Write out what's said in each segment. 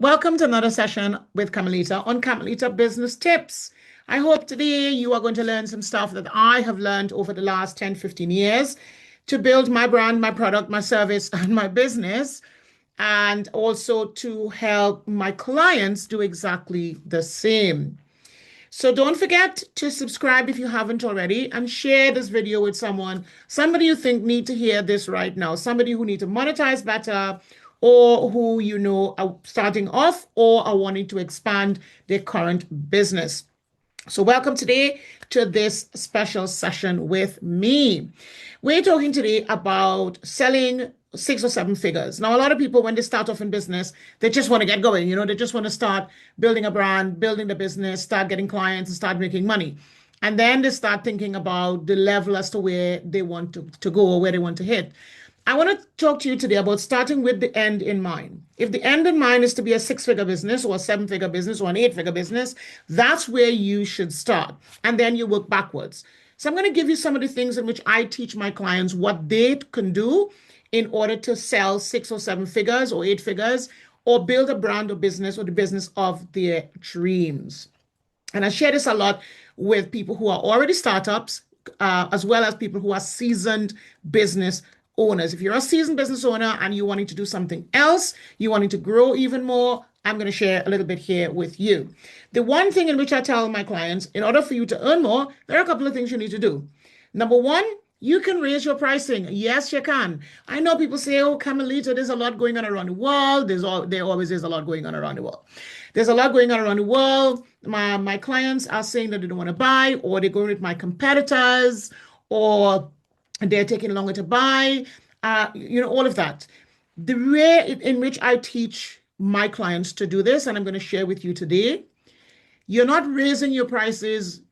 Welcome to another session with Carmelita on Carmelita Business Tips. I hope today you are going to learn some stuff that I have learned over the last 10, 15 years to build my brand, my product, my service, and my business, and also to help my clients do exactly the same. So don't forget to subscribe if you haven't already and share this video with somebody you think need to hear this right now, somebody who need to monetize better or who you know are starting off or are wanting to expand their current business. So welcome today to this special session with me. We're talking today about selling 6 or 7 figures. Now, a lot of people, when they start off in business, they just want to get going. They just want to start building a brand, building the business, start getting clients, and start making money. And then they start thinking about the level as to where they want to go or where they want to hit. I want to talk to you today about starting with the end in mind. If the end in mind is to be a 6-figure business or a 7-figure business or an 8-figure business, that's where you should start. And then you work backwards. So I'm going to give you some of the things in which I teach my clients what they can do in order to sell 6 or 7 figures or 8 figures or build a brand or business or the business of their dreams. And I share this a lot with people who are already startups, as well as people who are seasoned business owners. If you're a seasoned business owner and you're wanting to do something else, you're wanting to grow even more, I'm going to share a little bit here with you. The one thing in which I tell my clients, in order for you to earn more, there are a couple of things you need to do. Number one, you can raise your pricing. Yes, you can. I know people say, oh, Carmelita, there's a lot going on around the world. There always is a lot going on around the world. There's a lot going on around the world. My clients are saying that they don't want to buy, or they're going with my competitors, or they're taking longer to buy, all of that. The way in which I teach my clients to do this, and I'm going to share with you today, you're not raising your prices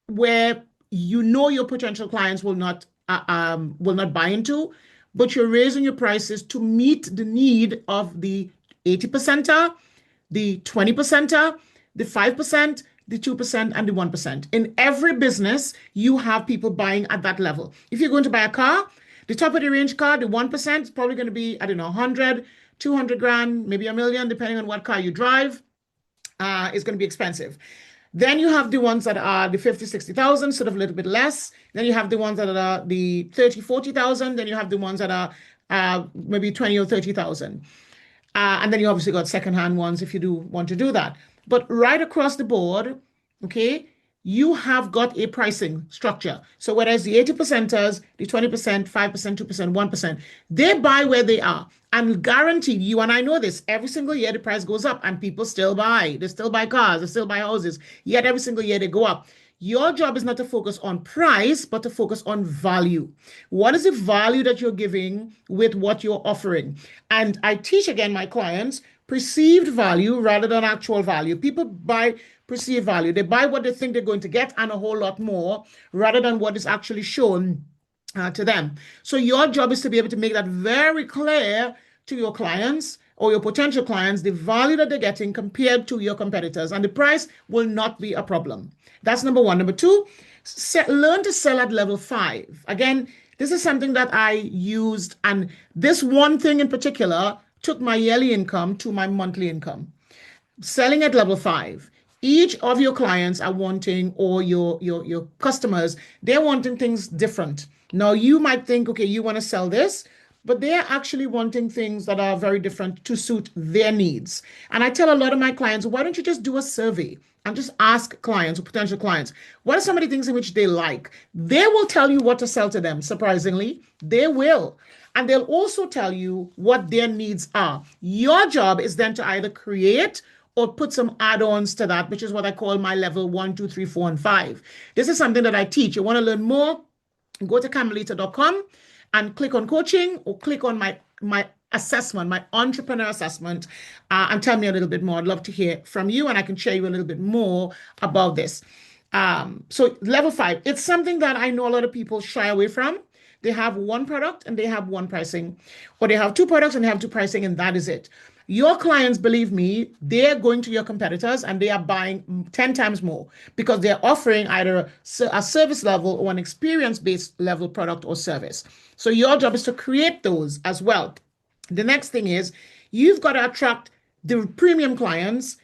where you know your potential clients will not buy into, but you're raising your prices to meet the need of the 80%er, the 20%er, the 5%, the 2%, and the 1%. In every business, you have people buying at that level. If you're going to buy a car, the top of the range car, the 1% is probably going to be, 100, 200 grand, maybe $1 million, depending on what car you drive, is going to be expensive. Then you have the ones that are the 50, 60,000, sort of a little bit less. Then you have the ones that are the 30, 40,000. Then you have the ones that are maybe 20 or 30,000. And then you obviously got secondhand ones if you do want to do that. But right across the board, okay, you have got a pricing structure. So whether it's the 80%ers, the 20%, 5%, 2%, 1%, they buy where they are. And guaranteed, you and I know this, every single year the price goes up and people still buy. They still buy cars, they still buy houses, yet every single year they go up. Your job is not to focus on price, but to focus on value. What is the value that you're giving with what you're offering? And I teach, again, my clients, perceived value rather than actual value. People buy perceived value. They buy what they think they're going to get and a whole lot more rather than what is actually shown to them. So your job is to be able to make that very clear to your clients or your potential clients, the value that they're getting compared to your competitors, and the price will not be a problem. That's number one. Number two, learn to sell at level 5. Again, this is something that I used, and this one thing in particular took my yearly income to my monthly income. Selling at level 5. Each of your clients are wanting, or your customers, they're wanting things different. Now, you might think, okay, you want to sell this, but they're actually wanting things that are very different to suit their needs. And I tell a lot of my clients, why don't you just do a survey and just ask clients or potential clients, what are some of the things in which they like? They will tell you what to sell to them, surprisingly. They will. And they'll also tell you what their needs are. Your job is then to either create or put some add-ons to that, which is what I call my level 1, 2, 3, 4, and 5. This is something that I teach. You want to learn more? Go to carmelita.com and click on coaching, or click on my assessment, my entrepreneur assessment, and tell me a little bit more. I'd love to hear from you, and I can share you a little bit more about this. So level 5, it's something that I know a lot of people shy away from. They have one product and they have one pricing, or they have 2 products and they have 2 pricing, and that is it. Your clients, believe me, they're going to your competitors and they are buying 10 times more because they're offering either a service level or an experience-based level product or service. So your job is to create those as well. The next thing is you've got to attract the premium clients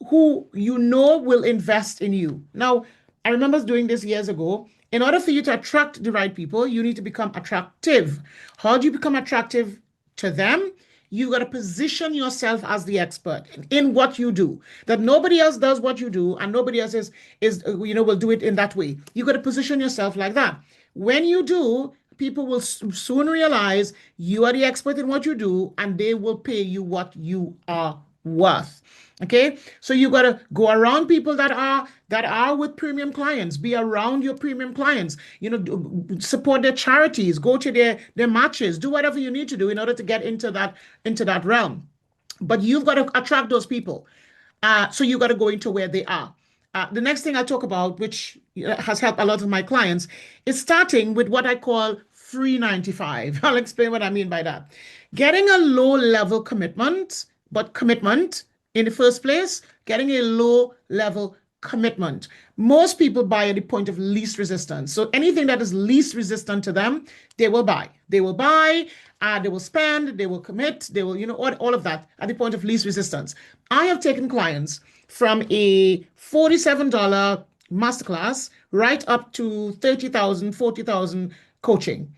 who you know will invest in you. Now, I remember doing this years ago. In order for you to attract the right people, you need to become attractive. How do you become attractive to them? You got to position yourself as the expert in what you do. That nobody else does what you do, and nobody else is will do it in that way. You got to position yourself like that. When you do, people will soon realize you are the expert in what you do, and they will pay you what you are worth. Okay, so you got to go around people that are with premium clients. Be around your premium clients. Support their charities. Go to their matches. Do whatever you need to do in order to get into that realm. But you've got to attract those people. So you got to go into where they are. The next thing I'll talk about, which has helped a lot of my clients, is starting with what I call free 95. I'll explain what I mean by that. Getting a low level commitment, but commitment in the first place, getting a low level commitment. Most people buy at the point of least resistance. So anything that is least resistant to them, they will buy. They will buy, they will spend, they will commit, they will, all of that at the point of least resistance. I have taken clients from a $47 masterclass right up to 30,000, 40,000 coaching.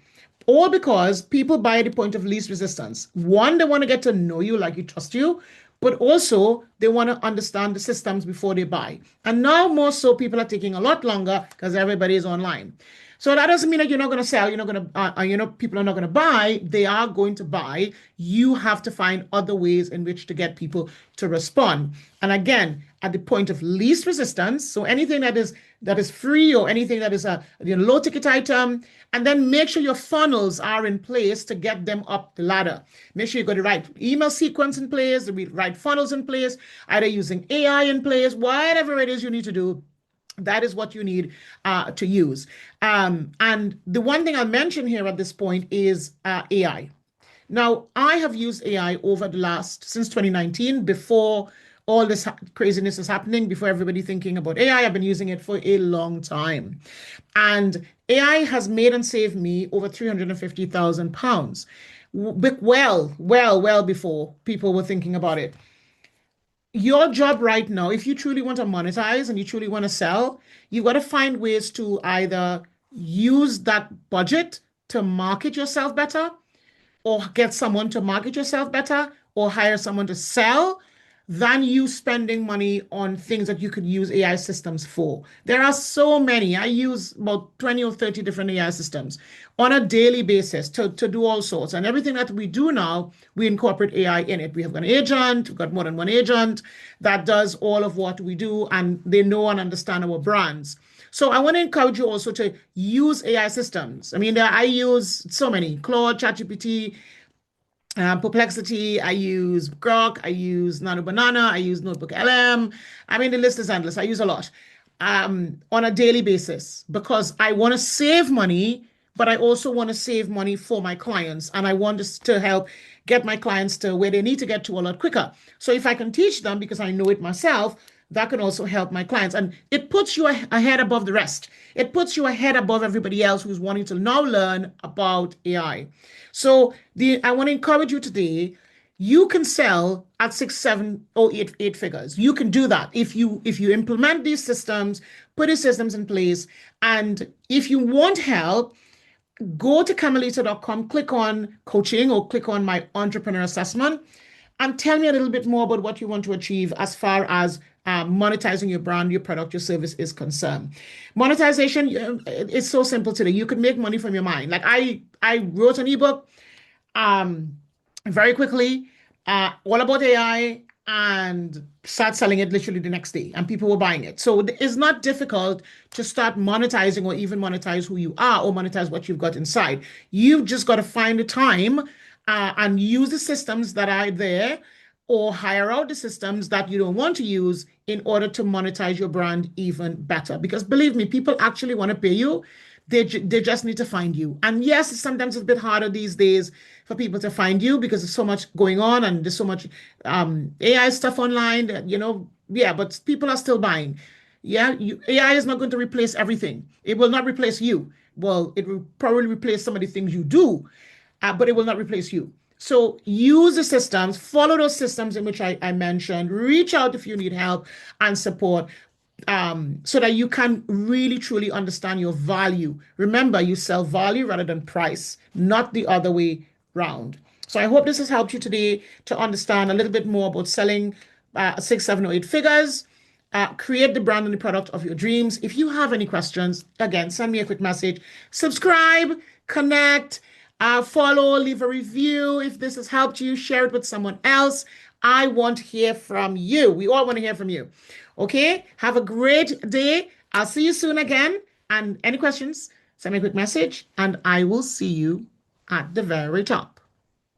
All because people buy at the point of least resistance. One, they want to get to know you like you trust you, but also they want to understand the systems before they buy. And now more so, people are taking a lot longer because everybody is online. So that doesn't mean that you're not going to sell, you're not going to, people are not going to buy. They are going to buy. You have to find other ways in which to get people to respond. And again, at the point of least resistance, so anything that is free or anything that is a low ticket item, and then make sure your funnels are in place to get them up the ladder. Make sure you got the right email sequence in place, the right funnels in place, either using AI in place, whatever it is you need to do. That is what you need to use. And the one thing I'll mention here at this point is AI. Now, I have used AI since 2019, before all this craziness is happening, before everybody thinking about AI. I've been using it for a long time. And AI has made and saved me over £350,000. Well before people were thinking about it. Your job right now, if you truly want to monetize and you truly want to sell, you've got to find ways to either use that budget to market yourself better, or get someone to market yourself better, or hire someone to sell, than you spending money on things that you could use AI systems for. There are so many. I use about 20 or 30 different AI systems on a daily basis to do all sorts. And everything that we do now, we incorporate AI in it. We have an agent, we've got more than one agent that does all of what we do, and they know and understand our brands. So I want to encourage you also to use AI systems. I mean, I use so many: Claude, ChatGPT, Perplexity, I use Grok, I use Nano Banana, I use Notebook LM. I mean, the list is endless. I use a lot on a daily basis because I want to save money, but I also want to save money for my clients. And I want to help get my clients to where they need to get to a lot quicker. So if I can teach them because I know it myself, that can also help my clients. And it puts you ahead above the rest. It puts you ahead above everybody else who's wanting to now learn about AI. So I want to encourage you today. You can sell at 6, 7, or 8 figures. You can do that if you implement these systems, put these systems in place. And if you want help, go to carmelita.com, click on coaching, or click on my entrepreneur assessment, and tell me a little bit more about what you want to achieve as far as monetizing your brand, your product, your service is concerned. Monetization is so simple today. You can make money from your mind. Like I wrote an ebook very quickly, all about AI, and start selling it literally the next day, and people were buying it. So it's not difficult to start monetizing, or even monetize who you are, or monetize what you've got inside. You've just got to find the time and use the systems that are there, or hire out the systems that you don't want to use in order to monetize your brand even better. Because believe me, people actually want to pay you. They just need to find you. And yes, sometimes it's a bit harder these days for people to find you because there's so much going on and there's so much AI stuff online that, yeah, but people are still buying. Yeah, AI is not going to replace everything. It will not replace you. Well, it will probably replace some of the things you do, but it will not replace you. So use the systems, follow those systems in which I mentioned, reach out if you need help and support, so that you can really truly understand your value. Remember, you sell value rather than price, not the other way round. So I hope this has helped you today to understand a little bit more about selling six, seven, or eight figures. Create the brand and the product of your dreams. If you have any questions, again, send me a quick message. Subscribe, connect, follow, leave a review. If this has helped you, share it with someone else. I want to hear from you. We all want to hear from you. Okay? Have a great day. I'll see you soon again. And any questions, send me a quick message, and I will see you at the very top.